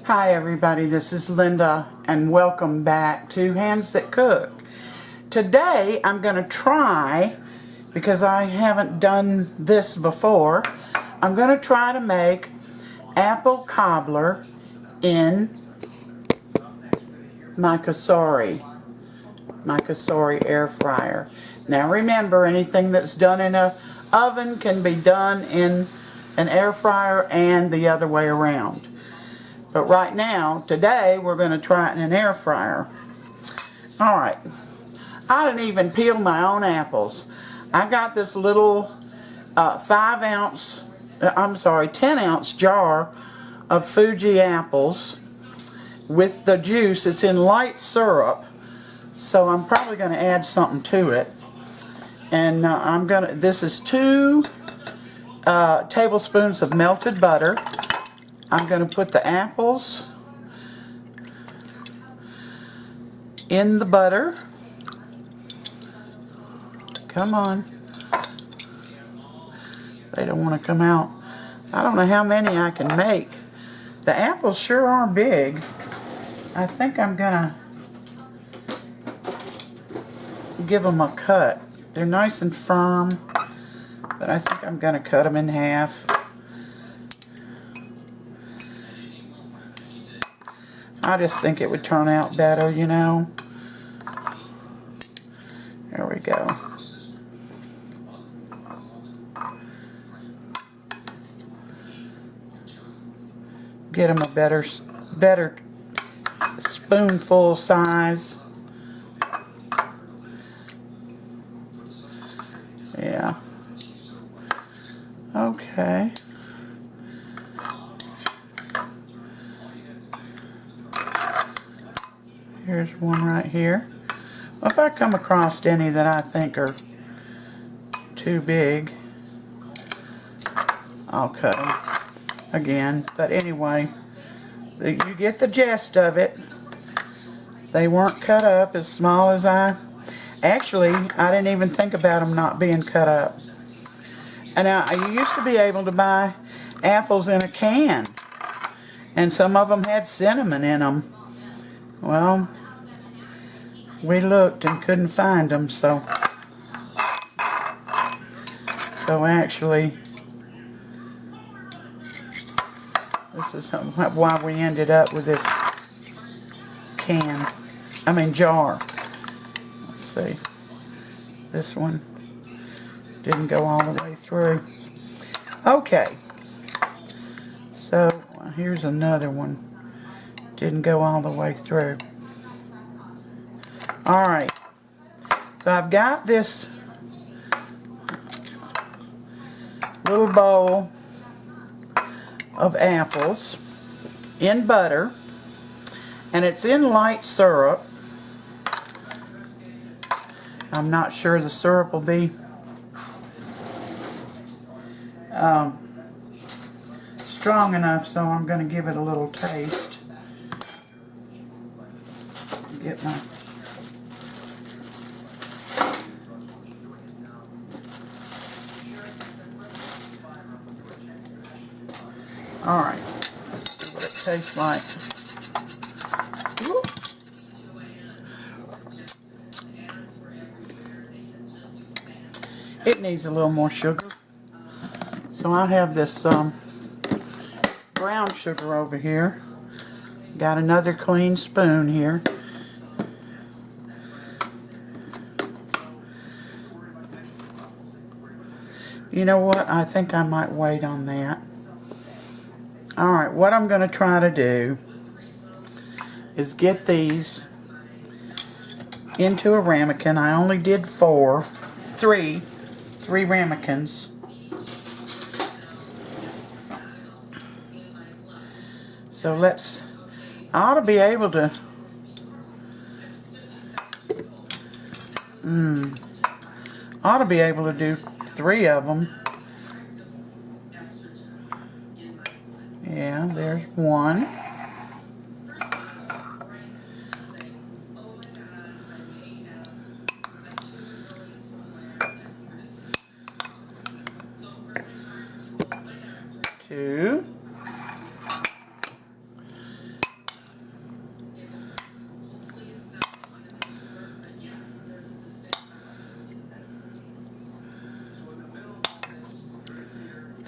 Hi everybody, this is Linda and welcome back to Handsthatcook. Today I'm going to try, because I haven't done this before, I'm going to try to make apple cobbler in my Choc air fryer. Now remember, anything that's done in an oven can be done in an air fryer and the other way around. But right now, today, we're going to try it in an air fryer. Alright, I didn't even peel my own apples. I got this little 10 ounce jar of Fuji apples with the juice. It's in light syrup, so I'm probably going to add something to it. And this is 2 tablespoons of melted butter. I'm going to put the apples in the butter. Come on. They don't want to come out. I don't know how many I can make. The apples sure are big. I think I'm going to give them a cut. They're nice and firm, but I think I'm going to cut them in half. I just think it would turn out better, you know. There we go. Get them a better spoonful size. Yeah. Okay. Here's one right here. Well, if I come across any that I think are too big, I'll cut them again. But anyway, you get the gist of it. They weren't cut up as small as actually, I didn't even think about them not being cut up. And I used to be able to buy apples in a can, and some of them had cinnamon in them. Well, we looked and couldn't find them, so actually, this is why we ended up with this jar. Let's see. This one didn't go all the way through. Okay. So, here's another one. Didn't go all the way through. Alright. So I've got this little bowl of apples in butter, and it's in light syrup. I'm not sure the syrup will be strong enough, so I'm going to give it a little taste. Get my Alright, let's see what it tastes like. Whoop. It needs a little more sugar. So I have this brown sugar over here. Got another clean spoon here. You know what? I think I might wait on that. Alright, what I'm going to try to do is get these into a ramekin. I only did three ramekins. So I ought to be able to, do 3 of them. Yeah, there's one. Two.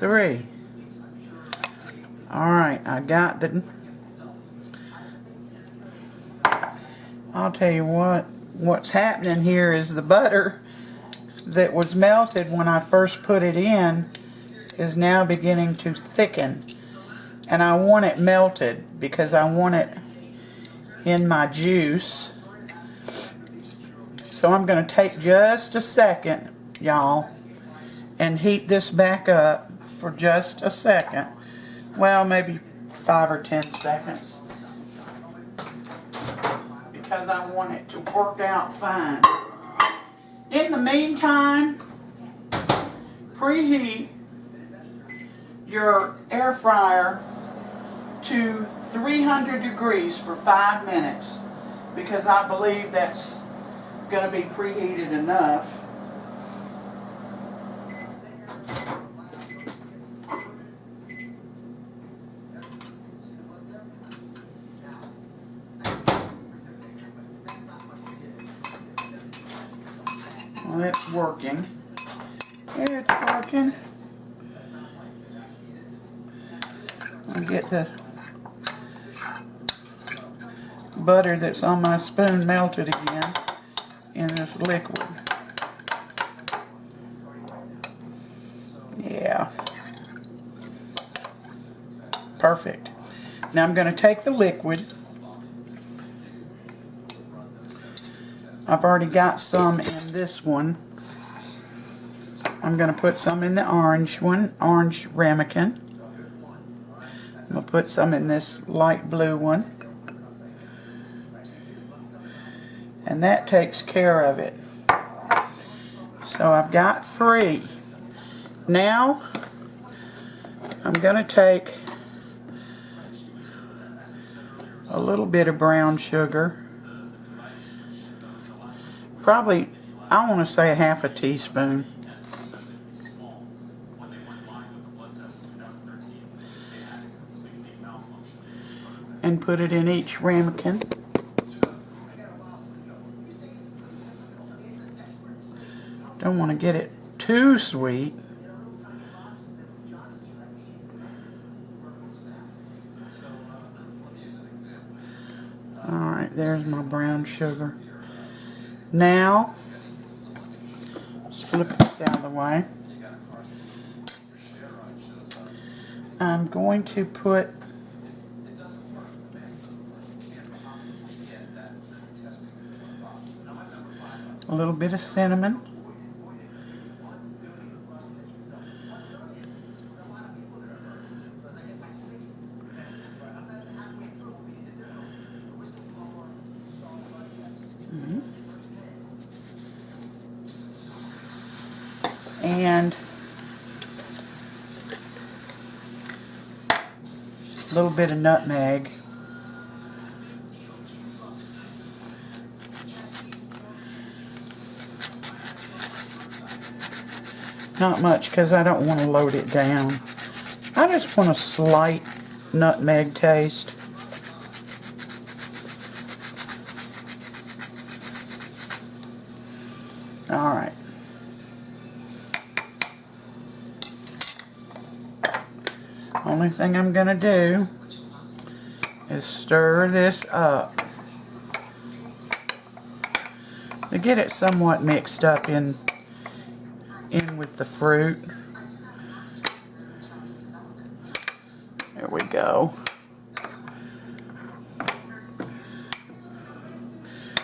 3. Alright, I got the... I'll tell you what's happening here is the butter that was melted when I first put it in is now beginning to thicken. And I want it melted because I want it in my juice. So I'm going to take just a second, y'all, and heat this back up for just a second. Well, maybe 5 or 10 seconds. Because I want it to work out fine. In the meantime, preheat your air fryer to 300 degrees for 5 minutes because I believe that's going to be preheated enough. Well, it's working. It's working. I'll get the butter that's on my spoon melted again in this liquid. Yeah. Perfect. Now I'm going to take the liquid. I've already got some in this one. I'm going to put some in the orange one, orange ramekin. I'm going to put some in this light blue one. And that takes care of it. So I've got 3. Now I'm going to take a little bit of brown sugar. Probably, I want to say a half a teaspoon. And put it in each ramekin. Don't want to get it too sweet. Alright, there's my brown sugar. Now, let's flip this out of the way. I'm going to put a little bit of cinnamon. And a little bit of nutmeg. Not much because I don't want to load it down. I just want a slight nutmeg taste. All right. Only thing I'm going to do is stir this up to get it somewhat mixed up in with the fruit. There we go.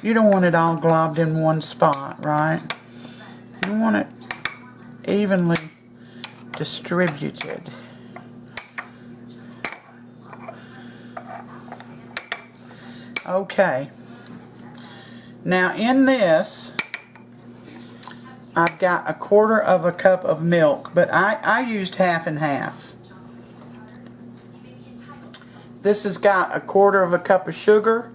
You don't want it all globbed in one spot, right? You want it evenly distributed. Okay. Now in this, I've got 1/4 cup of milk, but I used half and half. This has got 1/4 cup of sugar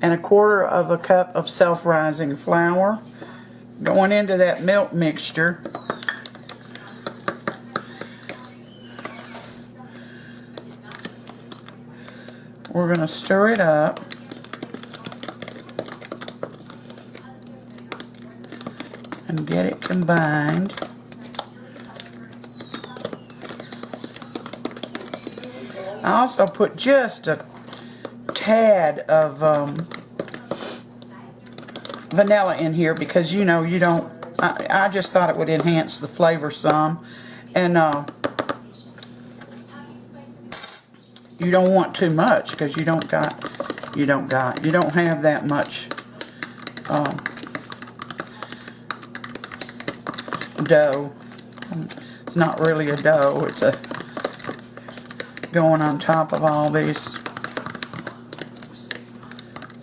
and 1/4 cup of self-rising flour going into that milk mixture. We're going to stir it up. And get it combined. I also put just a tad of vanilla in here because you know you don't. I just thought it would enhance the flavor some, and you don't want too much because you don't have that much dough. It's not really a dough. It's a going on top of all these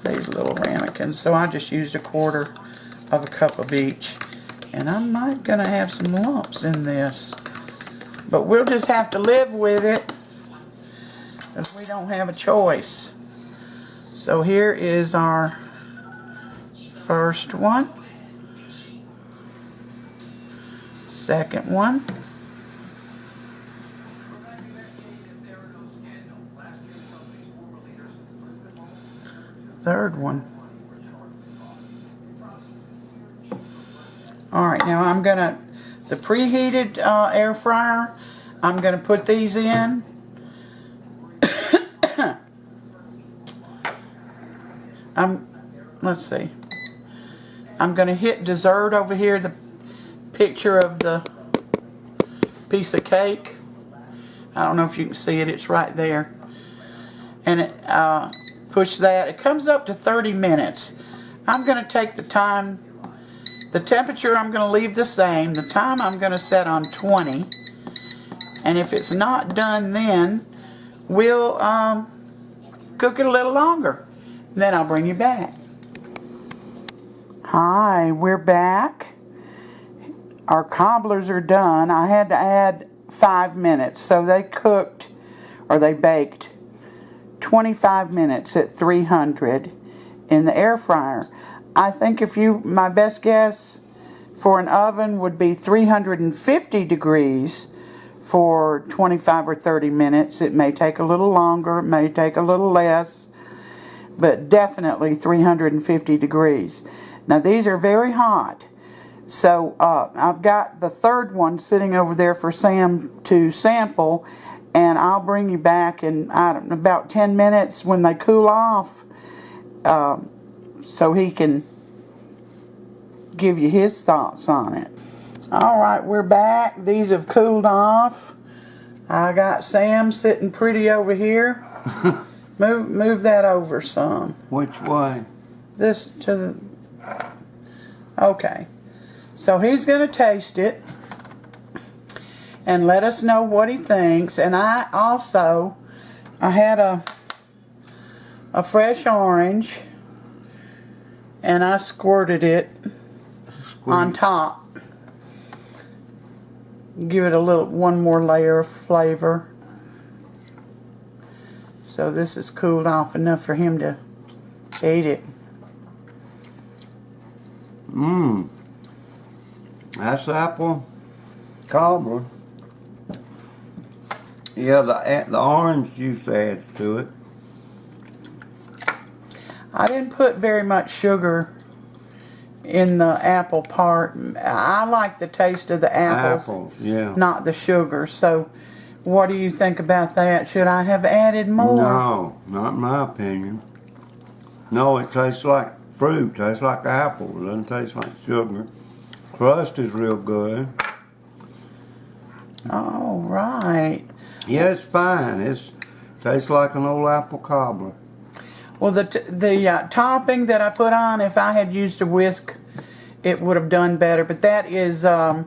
little ramekins. So I just used 1/4 of a cup of each. And I'm not going to have some lumps in this. But we'll just have to live with it. Because we don't have a choice. So here is our first one. Second one. Third one. Alright, now I'm gonna, the preheated air fryer, I'm gonna put these in. Let's see. I'm gonna hit dessert over here, the picture of the piece of cake. I don't know if you can see it, it's right there. And it, push that. It comes up to 30 minutes. I'm going to take the time, the temperature I'm going to leave the same. The time I'm going to set on 20. And if it's not done then, we'll cook it a little longer. Then I'll bring you back. Hi, we're back. Our cobblers are done. I had to add 5 minutes. So they cooked, or they baked 25 minutes at 300 in the air fryer. I think my best guess for an oven would be 350 degrees for 25 or 30 minutes. It may take a little longer, it may take a little less, but definitely 350 degrees. Now these are very hot. So I've got the third one sitting over there for Sam to sample, and I'll bring you back in about 10 minutes when they cool off, so he can give you his thoughts on it. Alright, we're back. These have cooled off. I got Sam sitting pretty over here. Move that over some. Which way? This to the... Okay. So he's going to taste it and let us know what he thinks. And I had a fresh orange, and I squirted it on top. Give it one more layer of flavor. So this is cooled off enough for him to eat it. Mmm. That's apple cobbler. Yeah, the orange juice adds to it. I didn't put very much sugar in the apple part. I like the taste of the apples, yeah, not the sugar. So what do you think about that? Should I have added more? No, not in my opinion. No, it tastes like fruit. Tastes like apple. It doesn't taste like sugar. Crust is real good. All right. Yeah, it's fine. It tastes like an old apple cobbler. Well, the topping that I put on, if I had used a whisk, it would have done better. But that is, I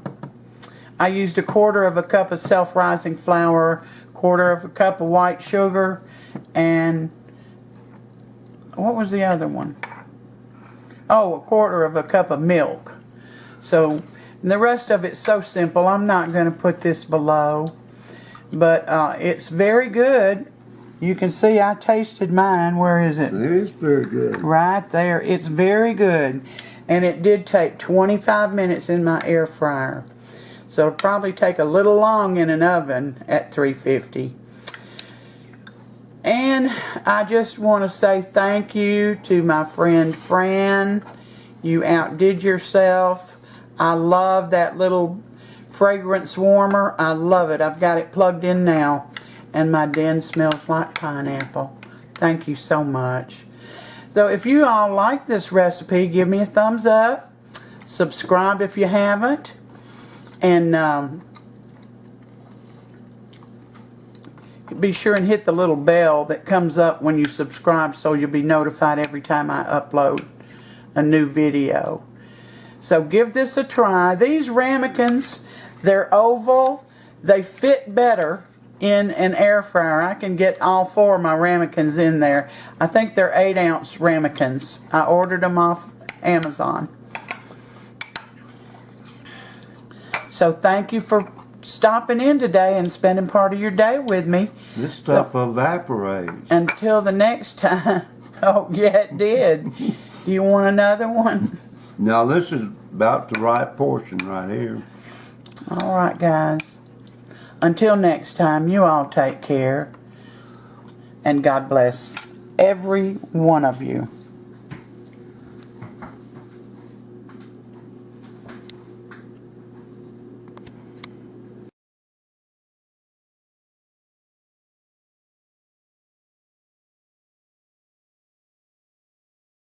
used 1/4 of a cup of self-rising flour, 1/4 of a cup of white sugar, and what was the other one? Oh, 1/4 of a cup of milk. So the rest of it's so simple. I'm not going to put this below, but it's very good. You can see I tasted mine. Where is it? It is very good. Right there. It's very good. And it did take 25 minutes in my air fryer. So it'll probably take a little long in an oven at 350. And I just want to say thank you to my friend Fran. You outdid yourself. I love that little fragrance warmer. I love it. I've got it plugged in now. and my den smells like pineapple. Thank you so much. So if you all like this recipe, give me a thumbs up. Subscribe if you haven't. And be sure and hit the little bell that comes up when you subscribe so you'll be notified every time I upload a new video. So give this a try. These ramekins, they're oval. They fit better in an air fryer. I can get all 4 of my ramekins in there. I think they're 8-ounce ramekins. I ordered them off Amazon. So thank you for stopping in today and spending part of your day with me. This stuff evaporates. Until the next time. Oh, yeah, it did. Do you want another one? Now, this is about the right portion right here. All right, guys. Until next time, you all take care. And God bless every one of you.